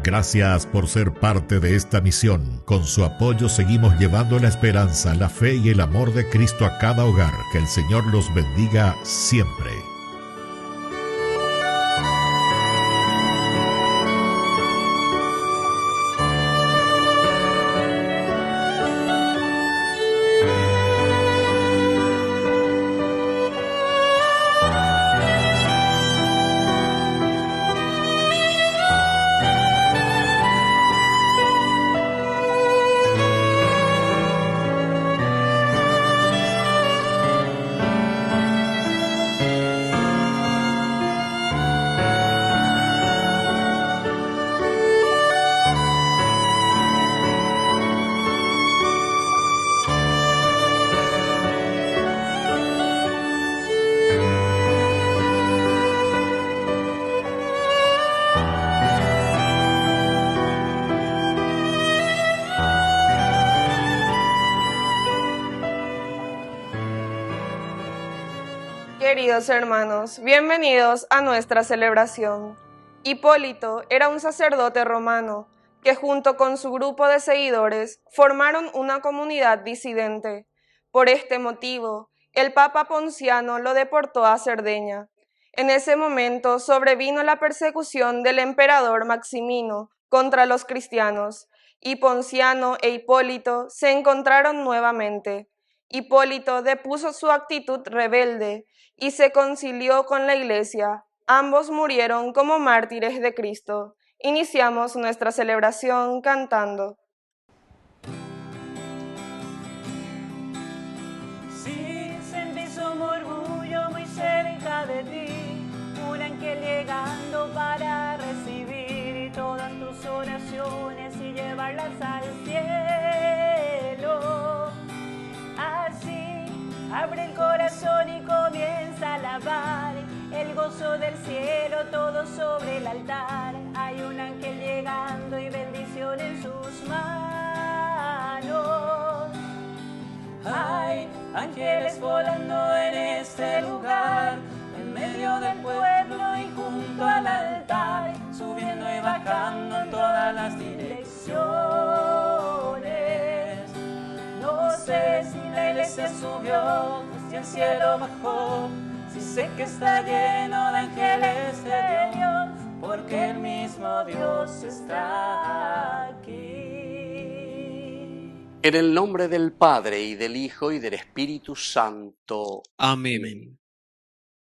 Gracias por ser parte de esta misión. Con su apoyo seguimos llevando la esperanza, la fe y el amor de Cristo a cada hogar. Que el Señor los bendiga siempre. Queridos hermanos, bienvenidos a nuestra celebración. Hipólito era un sacerdote romano que junto con su grupo de seguidores formaron una comunidad disidente. Por este motivo, el Papa Ponciano lo deportó a Cerdeña. En ese momento sobrevino la persecución del emperador Maximino contra los cristianos, y Ponciano e Hipólito se encontraron nuevamente. Hipólito depuso su actitud rebelde y se concilió con la Iglesia. Ambos murieron como mártires de Cristo. Iniciamos nuestra celebración cantando. Sí, sentí su murmullo muy cerca de ti, un ángel llegando para recibir todas tus oraciones y llevarlas al cielo. Así, abre el corazón y comienza a alabar el gozo del cielo, todo sobre el altar. Hay un ángel llegando y bendición en sus manos. Hay ángeles volando en este lugar, en medio del pueblo y junto al altar, subiendo y bajando en todas las direcciones. No sé si la iglesia subió, si el cielo bajó, si sé que está lleno de ángeles de Dios, porque el mismo Dios está aquí. En el nombre del Padre, y del Hijo, y del Espíritu Santo. Amén.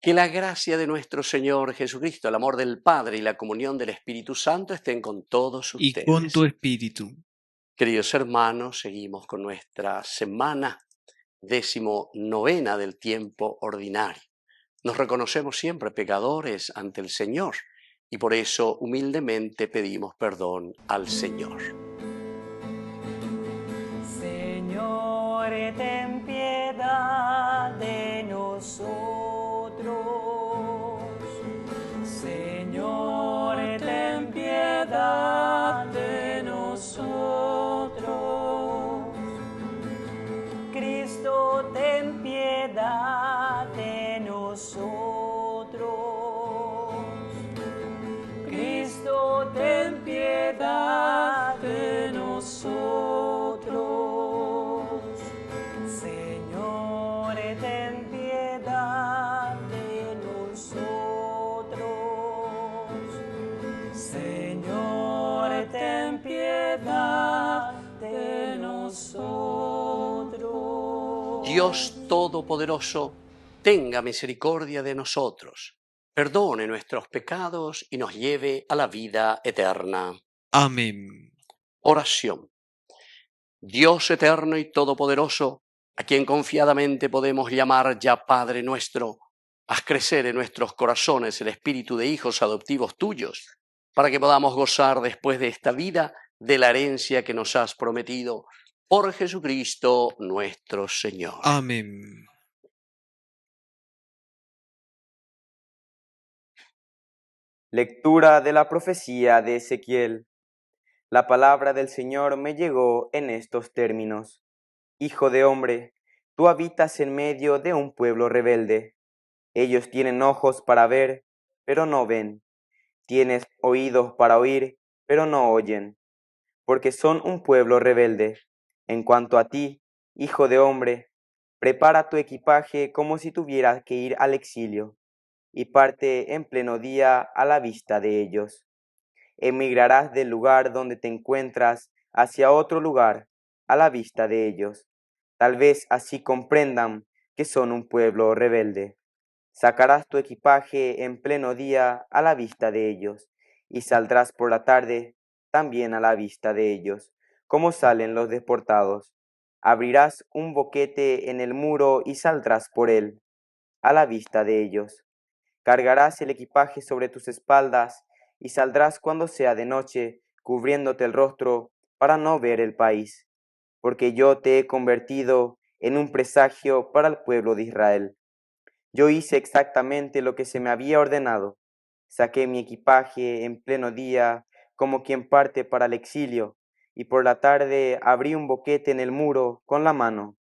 Que la gracia de nuestro Señor Jesucristo, el amor del Padre y la comunión del Espíritu Santo estén con todos ustedes. Y con tu espíritu. Queridos hermanos, seguimos con nuestra semana 19ª del tiempo ordinario. Nos reconocemos siempre pecadores ante el Señor y por eso humildemente pedimos perdón al Señor. Señor, ten piedad de nosotros. Señor, ten piedad de nosotros. Cristo, ten piedad de nosotros. Cristo, ten piedad de nosotros. Señor, ten piedad de nosotros. Señor, ten piedad de nosotros. Dios Todopoderoso, tenga misericordia de nosotros, perdone nuestros pecados y nos lleve a la vida eterna. Amén. Oración. Dios eterno y todopoderoso, a quien confiadamente podemos llamar ya Padre nuestro, haz crecer en nuestros corazones el espíritu de hijos adoptivos tuyos, para que podamos gozar después de esta vida de la herencia que nos has prometido, por Jesucristo nuestro Señor. Amén. Lectura de la profecía de Ezequiel. La palabra del Señor me llegó en estos términos. Hijo de hombre, tú habitas en medio de un pueblo rebelde. Ellos tienen ojos para ver, pero no ven. Tienes oídos para oír, pero no oyen, porque son un pueblo rebelde. En cuanto a ti, hijo de hombre, prepara tu equipaje como si tuvieras que ir al exilio, y parte en pleno día a la vista de ellos. Emigrarás del lugar donde te encuentras hacia otro lugar a la vista de ellos. Tal vez así comprendan que son un pueblo rebelde. Sacarás tu equipaje en pleno día a la vista de ellos, y saldrás por la tarde también a la vista de ellos, como salen los deportados. Abrirás un boquete en el muro y saldrás por él, a la vista de ellos. Cargarás el equipaje sobre tus espaldas y saldrás cuando sea de noche, cubriéndote el rostro para no ver el país, porque yo te he convertido en un presagio para el pueblo de Israel. Yo hice exactamente lo que se me había ordenado. Saqué mi equipaje en pleno día, como quien parte para el exilio, y por la tarde abrí un boquete en el muro con la mano.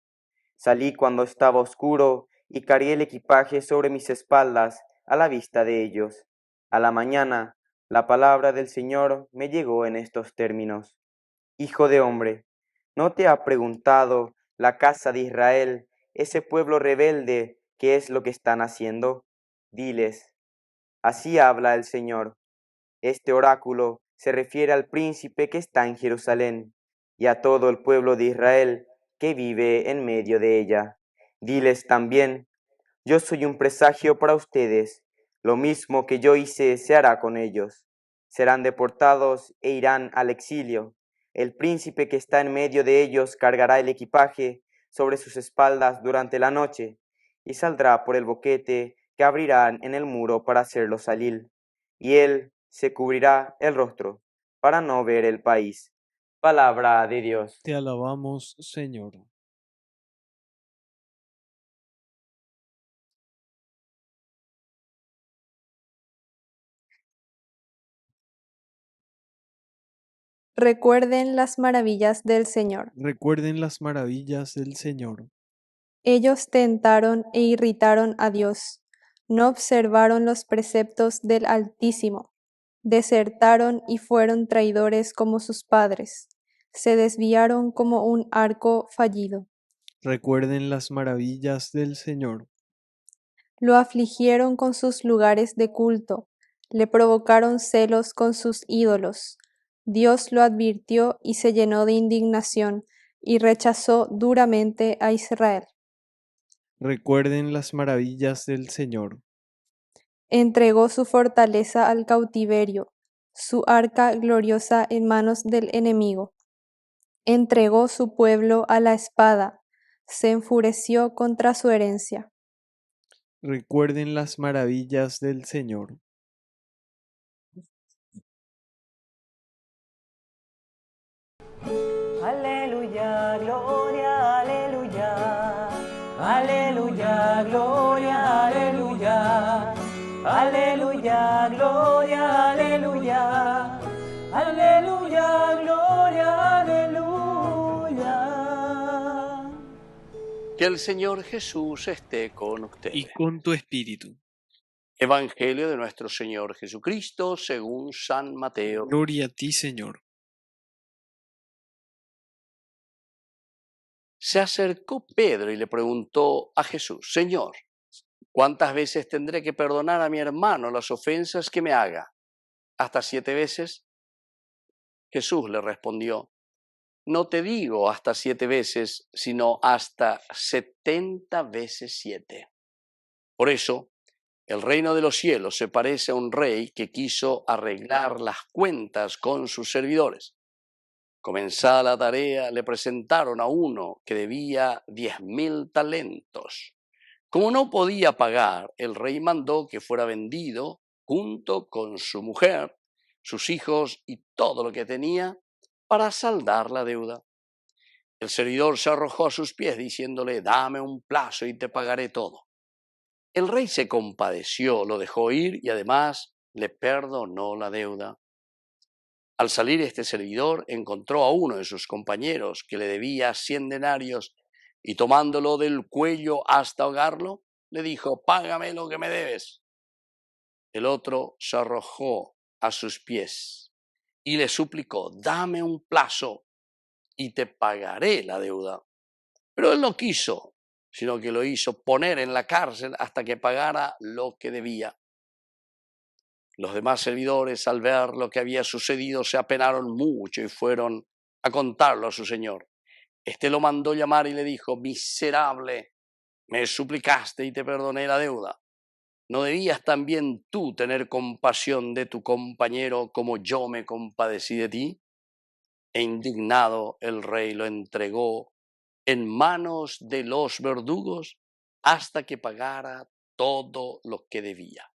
Salí cuando estaba oscuro y cargué el equipaje sobre mis espaldas a la vista de ellos. A la mañana, la palabra del Señor me llegó en estos términos. Hijo de hombre, ¿no te ha preguntado la casa de Israel, ese pueblo rebelde, qué es lo que están haciendo? Diles, así habla el Señor. Este oráculo se refiere al príncipe que está en Jerusalén y a todo el pueblo de Israel que vive en medio de ella. Diles también, yo soy un presagio para ustedes, lo mismo que yo hice se hará con ellos. Serán deportados e irán al exilio. El príncipe que está en medio de ellos cargará el equipaje sobre sus espaldas durante la noche y saldrá por el boquete que abrirán en el muro para hacerlo salir. Y él se cubrirá el rostro para no ver el país. Palabra de Dios. Te alabamos, Señor. Recuerden las maravillas del Señor. Recuerden las maravillas del Señor. Ellos tentaron e irritaron a Dios, no observaron los preceptos del Altísimo, desertaron y fueron traidores como sus padres, se desviaron como un arco fallido. Recuerden las maravillas del Señor. Lo afligieron con sus lugares de culto, le provocaron celos con sus ídolos. Dios lo advirtió y se llenó de indignación, y rechazó duramente a Israel. Recuerden las maravillas del Señor. Entregó su fortaleza al cautiverio, su arca gloriosa en manos del enemigo. Entregó su pueblo a la espada, se enfureció contra su herencia. Recuerden las maravillas del Señor. Aleluya, gloria, aleluya. Aleluya, gloria, aleluya. Aleluya, gloria, aleluya. Aleluya, gloria, aleluya. Que el Señor Jesús esté con ustedes. Y con tu espíritu. Evangelio de nuestro Señor Jesucristo según San Mateo. Gloria a ti, Señor. Se acercó Pedro y le preguntó a Jesús, Señor, ¿cuántas veces tendré que perdonar a mi hermano las ofensas que me haga? ¿Hasta 7 veces? Jesús le respondió, no te digo hasta 7 veces, sino hasta 70 veces 7. Por eso, el reino de los cielos se parece a un rey que quiso arreglar las cuentas con sus servidores. Comenzada la tarea, le presentaron a uno que debía 10.000 talentos. Como no podía pagar, el rey mandó que fuera vendido junto con su mujer, sus hijos y todo lo que tenía para saldar la deuda. El servidor se arrojó a sus pies diciéndole, dame un plazo y te pagaré todo. El rey se compadeció, lo dejó ir y además le perdonó la deuda. Al salir este servidor encontró a uno de sus compañeros que le debía 100 denarios y tomándolo del cuello hasta ahogarlo, le dijo, págame lo que me debes. El otro se arrojó a sus pies y le suplicó, dame un plazo y te pagaré la deuda. Pero él no quiso, sino que lo hizo poner en la cárcel hasta que pagara lo que debía. Los demás servidores, al ver lo que había sucedido, se apenaron mucho y fueron a contarlo a su señor. Este lo mandó llamar y le dijo, miserable, me suplicaste y te perdoné la deuda. ¿No debías también tú tener compasión de tu compañero como yo me compadecí de ti? E indignado el rey lo entregó en manos de los verdugos hasta que pagara todo lo que debía.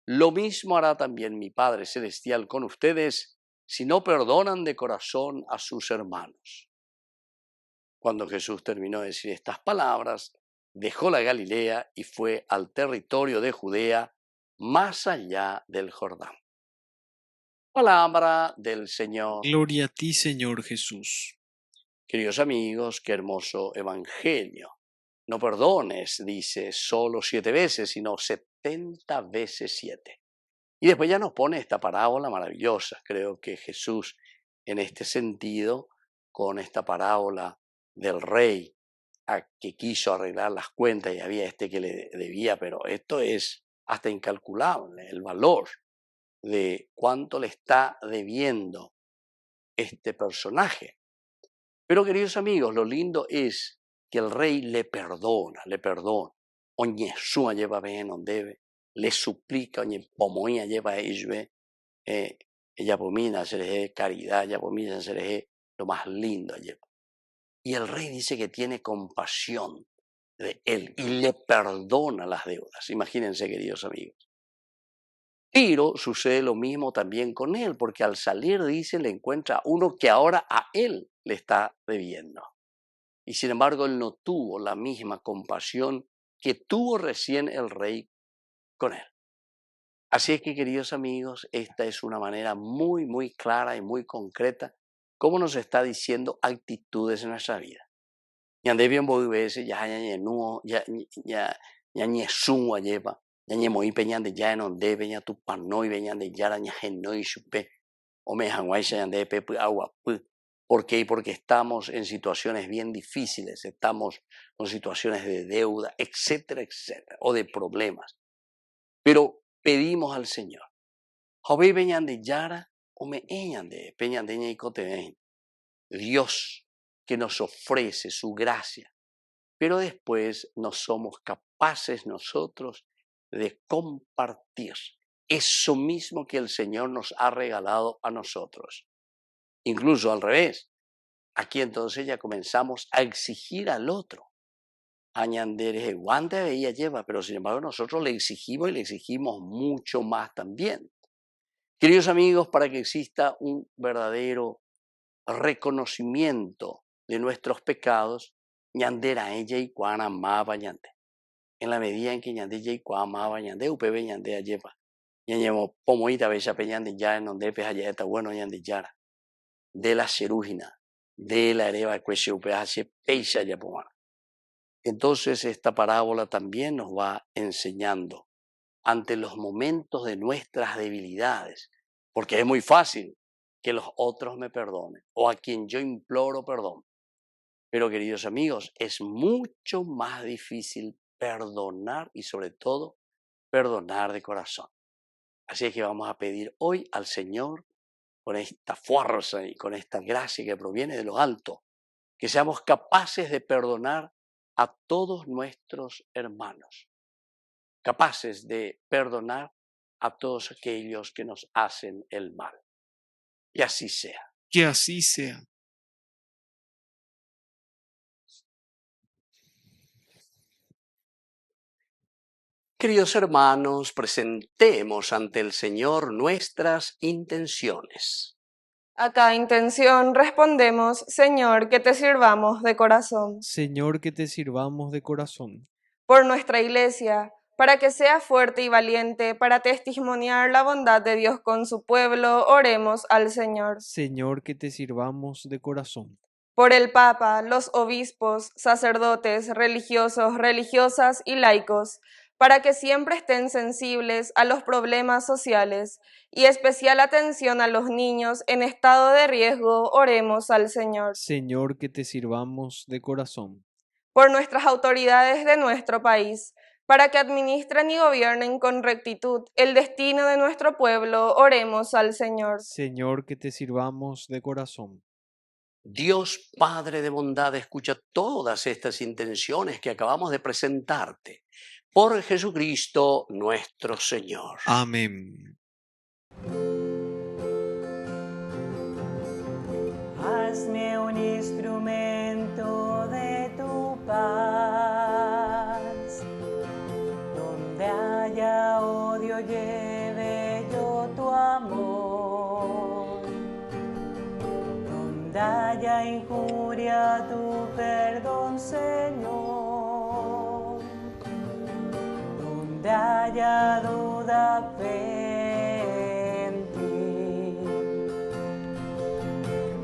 Lo mismo hará también mi Padre Celestial con ustedes si no perdonan de corazón a sus hermanos. Cuando Jesús terminó de decir estas palabras, dejó la Galilea y fue al territorio de Judea, más allá del Jordán. Palabra del Señor. Gloria a ti, Señor Jesús. Queridos amigos, qué hermoso evangelio. No perdones, dice, solo 7 veces, sino 70 veces 7. Y después ya nos pone esta parábola maravillosa. Creo que Jesús, en este sentido, con esta parábola del rey a que quiso arreglar las cuentas y había este que le debía, pero esto es hasta incalculable, el valor de cuánto le está debiendo este personaje. Pero queridos amigos, lo lindo es que el rey le perdona. Oñe suma lleva bien donde debe, le suplica, oñe pomoía lleva ellos, ella pomina hacer caridad, ella pomina hacer lo más lindo lleva. Y el rey dice que tiene compasión de él y le perdona las deudas. Imagínense, queridos amigos. Pero sucede lo mismo también con él, porque al salir, dice, le encuentra uno que ahora a él le está debiendo. Y sin embargo, él no tuvo la misma compasión que tuvo recién el rey con él. Así es que, queridos amigos, esta es una manera muy, muy clara y muy concreta cómo nos está diciendo actitudes en nuestra vida. Ñande bien voy veces ya lleva. Yañe moi peñan de ya en donde veña tu panoi veñan de yara ña genoi chupe o me hanguaisha yande pepe agua. ¿Por qué? Porque estamos en situaciones bien difíciles, estamos con situaciones de deuda, etcétera, etcétera, o de problemas. Pero pedimos al Señor. Jovi veñan de yara o me eñan de peñan de ñaicote. Dios que nos ofrece su gracia, pero después no somos capaces nosotros de compartir eso mismo que el Señor nos ha regalado a nosotros. Incluso al revés. Aquí entonces ya comenzamos a exigir al otro. Añanderes guante veía lleva, pero sin embargo nosotros le exigimos y le exigimos mucho más también. Queridos amigos, para que exista un verdadero reconocimiento de nuestros pecados, ñandera ella y cuana amaba ñande. En la medida en que ñande y cuama ñande upebe ñande lleva ñañemo pomoita bella peñande ya en donde peja ya está bueno ñande yara de la cerúgina de la hereba cuese upebe hace peisa ya pomana. Entonces esta parábola también nos va enseñando ante los momentos de nuestras debilidades, porque es muy fácil que los otros me perdonen o a quien yo imploro perdón. Pero queridos amigos, es mucho más difícil perdonar y sobre todo perdonar de corazón. Así es que vamos a pedir hoy al Señor con esta fuerza y con esta gracia que proviene de lo alto, que seamos capaces de perdonar a todos nuestros hermanos, capaces de perdonar a todos aquellos que nos hacen el mal. Y así sea. Que así sea. Queridos hermanos, presentemos ante el Señor nuestras intenciones. A cada intención respondemos, Señor, que te sirvamos de corazón. Señor, que te sirvamos de corazón. Por nuestra Iglesia, para que sea fuerte y valiente para testimoniar la bondad de Dios con su pueblo, oremos al Señor. Señor, que te sirvamos de corazón. Por el Papa, los obispos, sacerdotes, religiosos, religiosas y laicos, para que siempre estén sensibles a los problemas sociales y especial atención a los niños en estado de riesgo, oremos al Señor. Señor, que te sirvamos de corazón. Por nuestras autoridades de nuestro país, para que administren y gobiernen con rectitud el destino de nuestro pueblo, oremos al Señor. Señor, que te sirvamos de corazón. Dios Padre de bondad, escucha todas estas intenciones que acabamos de presentarte. Por Jesucristo nuestro Señor. Amén. Hazme un instrumento de tu paz. Donde haya odio, lleve yo tu amor. Donde haya injuria, tu perdón, Señor. Donde haya duda, fe en ti.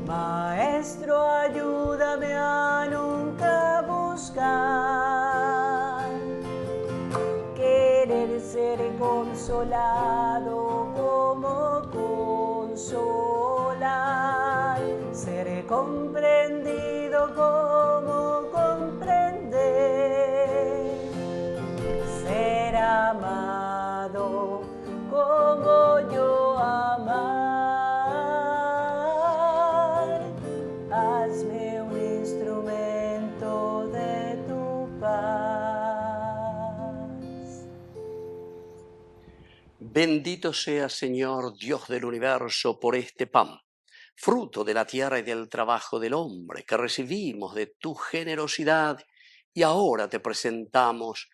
Maestro, ayúdame a nunca buscar querer ser consolado como consolar, ser comprendido como comprender, ser amado como yo amar. Hazme un instrumento de tu paz. Bendito sea, Señor, Dios del universo, por este pan, fruto de la tierra y del trabajo del hombre, que recibimos de tu generosidad y ahora te presentamos.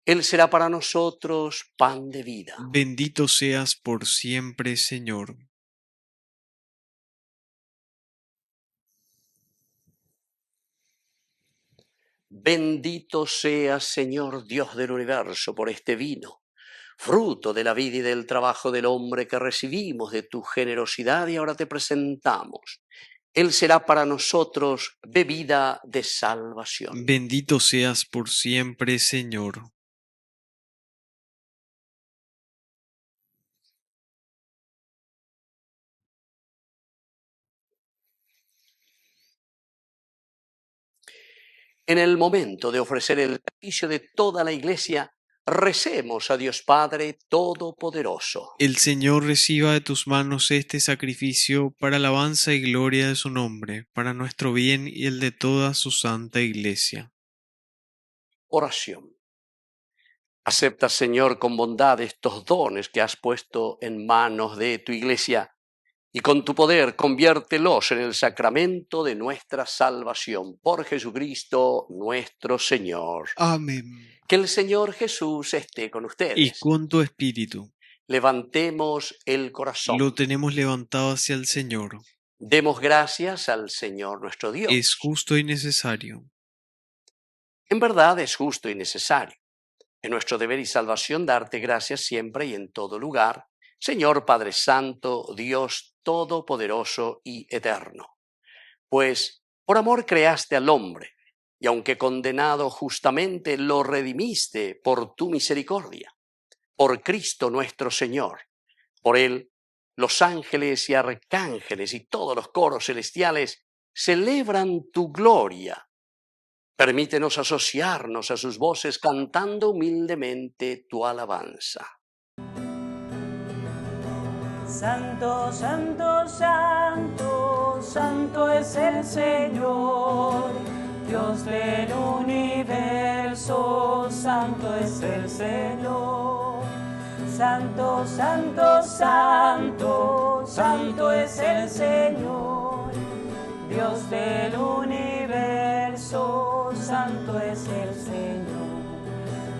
Él será para nosotros pan de vida. Bendito seas por siempre, Señor. Bendito seas, Señor, Dios del universo, por este vino, fruto de la vida y del trabajo del hombre, que recibimos de tu generosidad y ahora te presentamos. Él será para nosotros bebida de salvación. Bendito seas por siempre, Señor. En el momento de ofrecer el sacrificio de toda la Iglesia, recemos a Dios Padre Todopoderoso. El Señor reciba de tus manos este sacrificio para alabanza y gloria de su nombre, para nuestro bien y el de toda su santa Iglesia. Oración. Acepta, Señor, con bondad estos dones que has puesto en manos de tu Iglesia y con tu poder conviértelos en el sacramento de nuestra salvación. Por Jesucristo nuestro Señor. Amén. Que el Señor Jesús esté con ustedes. Y con tu espíritu. Levantemos el corazón. Lo tenemos levantado hacia el Señor. Demos gracias al Señor nuestro Dios. Es justo y necesario. En verdad es justo y necesario. Es nuestro deber y salvación darte gracias siempre y en todo lugar, Señor Padre Santo, Dios Todopoderoso y Eterno. Pues por amor creaste al hombre, y aunque condenado justamente, lo redimiste por tu misericordia. Por Cristo nuestro Señor. Por Él, los ángeles y arcángeles y todos los coros celestiales celebran tu gloria. Permítenos asociarnos a sus voces cantando humildemente tu alabanza. Santo, santo, santo, santo es el Señor, Dios del universo, santo es el Señor. Santo, santo, santo, santo es el Señor, Dios del universo, santo es el Señor.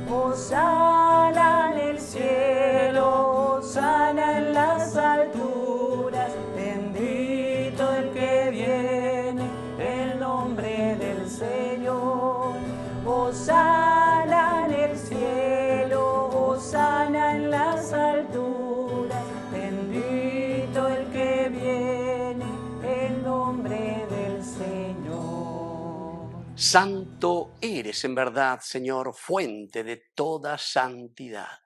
Hosana en el cielo, hosana en las alturas, bendito el que viene, el nombre del Señor. Hosana en el cielo, hosana en las alturas, bendito el que viene, el nombre del Señor. Santo eres en verdad, Señor, fuente de toda santidad.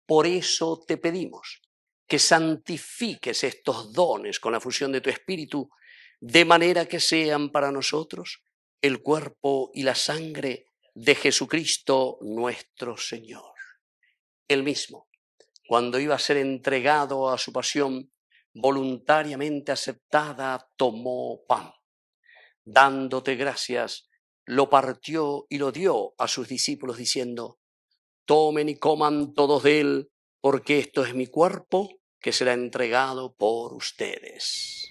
Por eso te pedimos que santifiques estos dones con la fusión de tu Espíritu, de manera que sean para nosotros el cuerpo y la sangre de Jesucristo nuestro Señor. Él mismo, cuando iba a ser entregado a su pasión, voluntariamente aceptada, tomó pan. Dándote gracias, lo partió y lo dio a sus discípulos diciendo: tomen y coman todos de él, porque esto es mi cuerpo que será entregado por ustedes.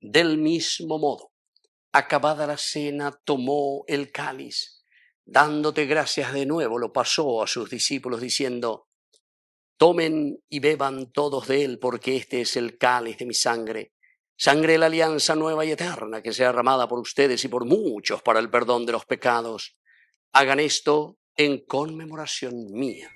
Del mismo modo, acabada la cena, tomó el cáliz, dándote gracias de nuevo, lo pasó a sus discípulos diciendo: tomen y beban todos de él, porque este es el cáliz de mi sangre, sangre de la alianza nueva y eterna, que sea derramada por ustedes y por muchos para el perdón de los pecados. Hagan esto en conmemoración mía.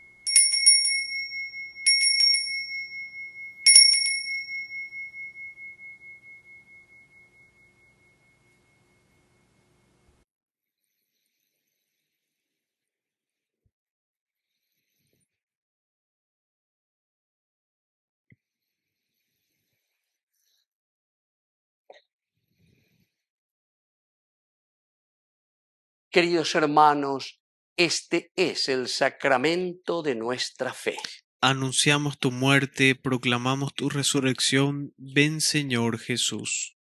Queridos hermanos, este es el sacramento de nuestra fe. Anunciamos tu muerte, proclamamos tu resurrección. Ven, Señor Jesús.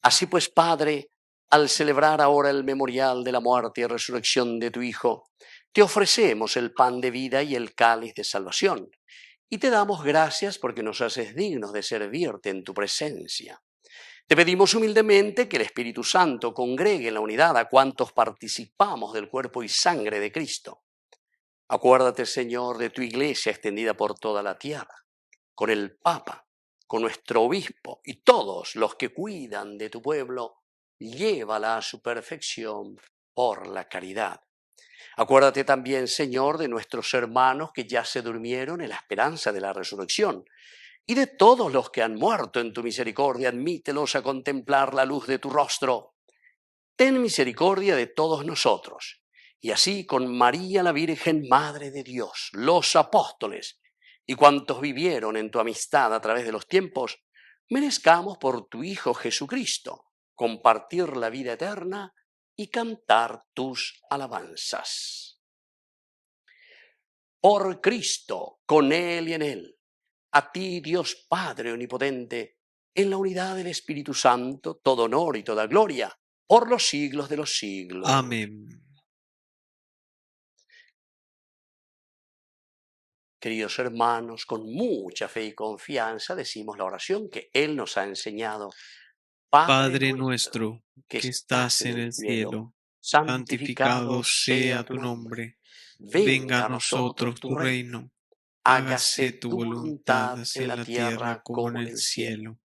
Así pues, Padre, al celebrar ahora el memorial de la muerte y resurrección de tu Hijo, te ofrecemos el pan de vida y el cáliz de salvación, y te damos gracias porque nos haces dignos de servirte en tu presencia. Te pedimos humildemente que el Espíritu Santo congregue en la unidad a cuantos participamos del cuerpo y sangre de Cristo. Acuérdate, Señor, de tu iglesia extendida por toda la tierra, con el Papa, con nuestro obispo y todos los que cuidan de tu pueblo, llévala a su perfección por la caridad. Acuérdate también, Señor, de nuestros hermanos que ya se durmieron en la esperanza de la resurrección, y de todos los que han muerto en tu misericordia, admítelos a contemplar la luz de tu rostro. Ten misericordia de todos nosotros, y así con María la Virgen, Madre de Dios, los apóstoles y cuantos vivieron en tu amistad a través de los tiempos, merezcamos por tu Hijo Jesucristo compartir la vida eterna y cantar tus alabanzas. Por Cristo, con Él y en Él, a ti, Dios Padre Omnipotente, en la unidad del Espíritu Santo, todo honor y toda gloria, por los siglos de los siglos. Amén. Queridos hermanos, con mucha fe y confianza decimos la oración que Él nos ha enseñado. Padre nuestro, que estás en el cielo, santificado sea tu nombre. Venga a nosotros tu reino. Hágase tu voluntad en la tierra como en el cielo.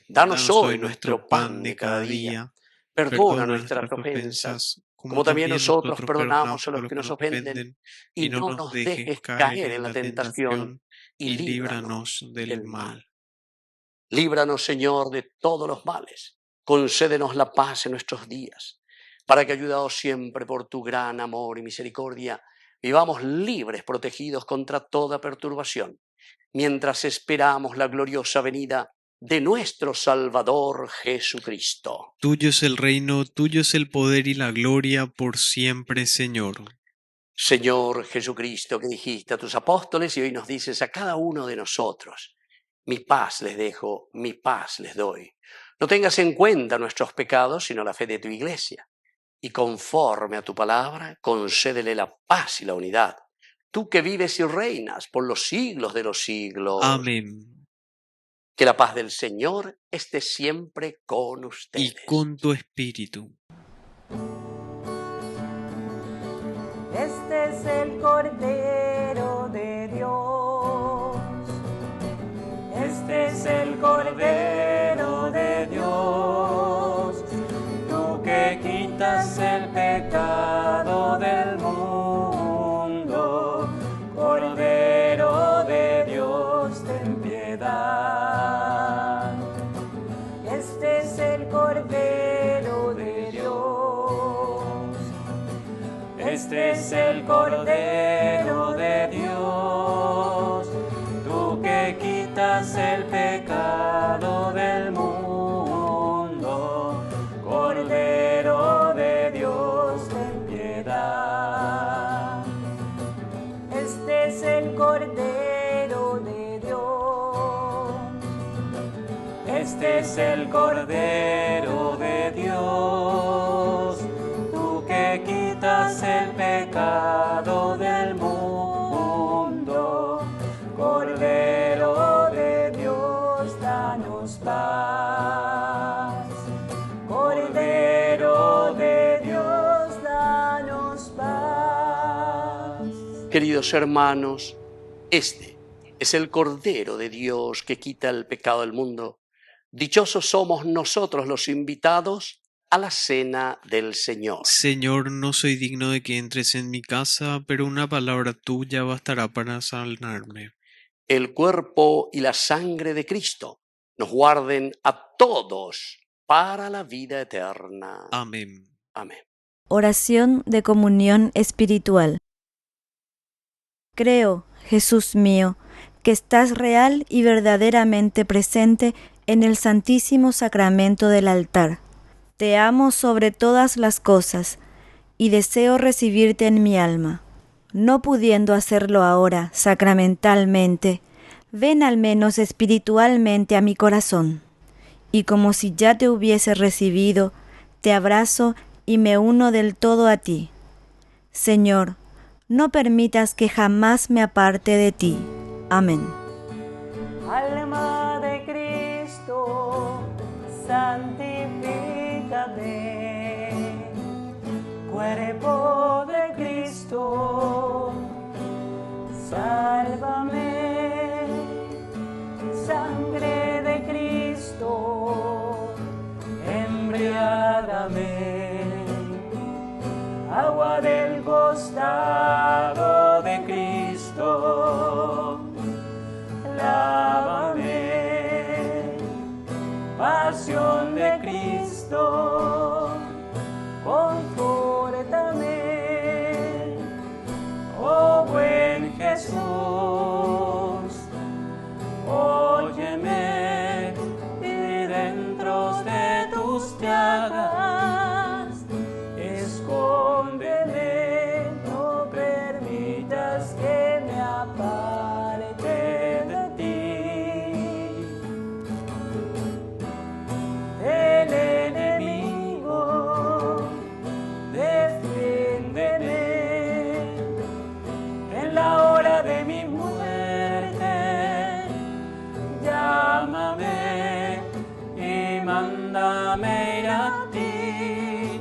Danos hoy nuestro pan de cada día. Perdona nuestras ofensas, como también nosotros perdonamos a los que nos ofenden. Y no nos dejes caer en la tentación, y líbranos del mal. Líbranos, Señor, de todos los males. Concédenos la paz en nuestros días, para que, ayudados siempre por tu gran amor y misericordia, vivamos libres, protegidos contra toda perturbación, mientras esperamos la gloriosa venida de nuestro Salvador Jesucristo. Tuyo es el reino, tuyo es el poder y la gloria por siempre, Señor. Señor Jesucristo, que dijiste a tus apóstoles y hoy nos dices a cada uno de nosotros: mi paz les dejo, mi paz les doy. No tengas en cuenta nuestros pecados, sino la fe de tu iglesia. Y conforme a tu palabra, concédele la paz y la unidad. Tú que vives y reinas por los siglos de los siglos. Amén. Que la paz del Señor esté siempre con ustedes. Y con tu espíritu. Este es el Cordero de Dios el Cordero de Dios, tú que quitas el pecado del mundo. Cordero de Dios, ten piedad. Este es el Cordero de Dios. Este es el Cordero de Dios, tú que quitas el pecado del mundo. Cordero de Dios, ten piedad. Este es el Cordero de Dios. Este es el Cordero de Dios, tú que quitas el pecado del mundo. Cordero de Dios, danos paz. Cordero de Dios, danos paz. Queridos hermanos, este es el Cordero de Dios que quita el pecado del mundo. Dichosos somos nosotros los invitados a la cena del Señor. Señor, no soy digno de que entres en mi casa, pero una palabra tuya bastará para sanarme. El cuerpo y la sangre de Cristo nos guarden a todos para la vida eterna. Amén. Amén. Oración de comunión espiritual. Creo, Jesús mío, que estás real y verdaderamente presente en el Santísimo Sacramento del altar. Te amo sobre todas las cosas y deseo recibirte en mi alma. No pudiendo hacerlo ahora sacramentalmente, ven al menos espiritualmente a mi corazón. Y como si ya te hubiese recibido, te abrazo y me uno del todo a ti. Señor, no permitas que jamás me aparte de ti. Amén. Alma de Cristo, santifícame. Cuerpo de Cristo, sálvame. Sangre de Cristo, embriágame. Agua del costado de Cristo, lávame. Pasión de Cristo, confórtame. Oh buen Jesús, óyeme, y dentro de tus llagas, escóndeme, no permitas que me aparte de ti. El enemigo, defiéndeme en la hora de mi muerte. Llámame y mándame ir a ti,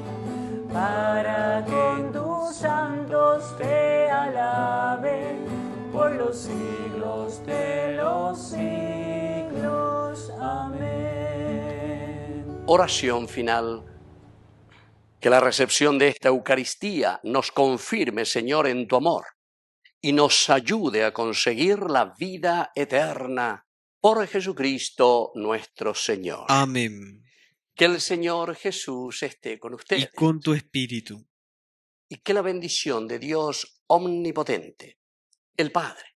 para que en tus santos te alaben por los siglos de los siglos. Amén. Oración final. Que la recepción de esta Eucaristía nos confirme, Señor, en tu amor y nos ayude a conseguir la vida eterna por Jesucristo nuestro Señor. Amén. Que el Señor Jesús esté con ustedes. Y con tu espíritu. Y que la bendición de Dios omnipotente, el Padre,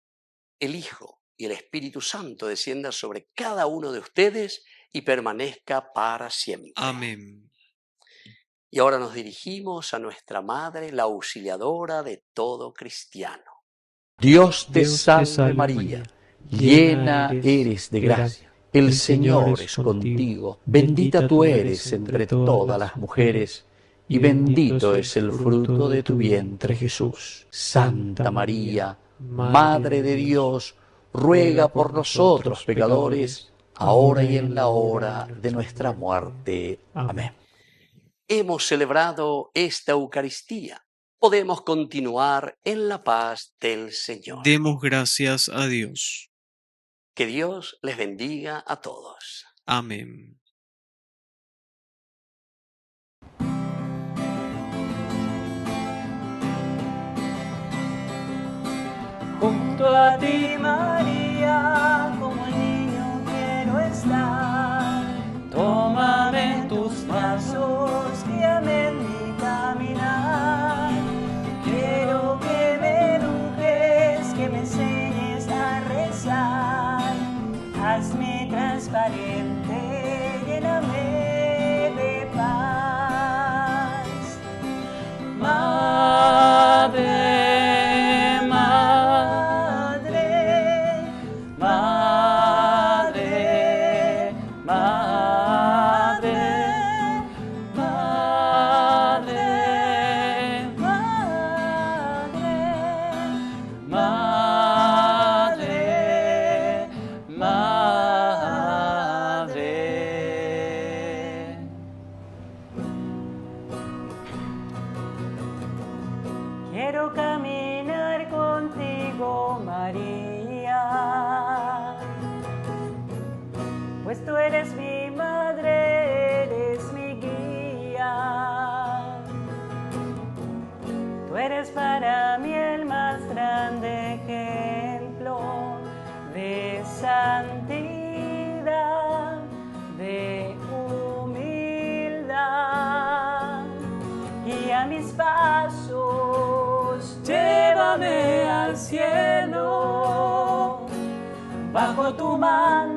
el Hijo y el Espíritu Santo descienda sobre cada uno de ustedes y permanezca para siempre. Amén. Y ahora nos dirigimos a nuestra Madre, la auxiliadora de todo cristiano. Dios te salve María, llena eres de gracia. El Señor es contigo, bendita tú eres entre todas las mujeres, y bendito es el fruto de tu vientre Jesús. Santa María, Madre de Dios, ruega por nosotros pecadores, ahora y en la hora de nuestra muerte. Amén. Hemos celebrado esta Eucaristía. Podemos continuar en la paz del Señor. Demos gracias a Dios. Que Dios les bendiga a todos. Amén. Junto a ti, María, como el niño quiero estar. Tómame en tus brazos, guíame en mi caminar. Quiero que me eduques, que me enseñes a rezar. Hazme transparente, lléname de paz. Madre, quiero caminar contigo, María, pues tú eres mi madre, eres mi guía. Tú eres para mí el más grande ejemplo de santidad, de humildad. Guía mis pasos, llévame al cielo, bajo tu mano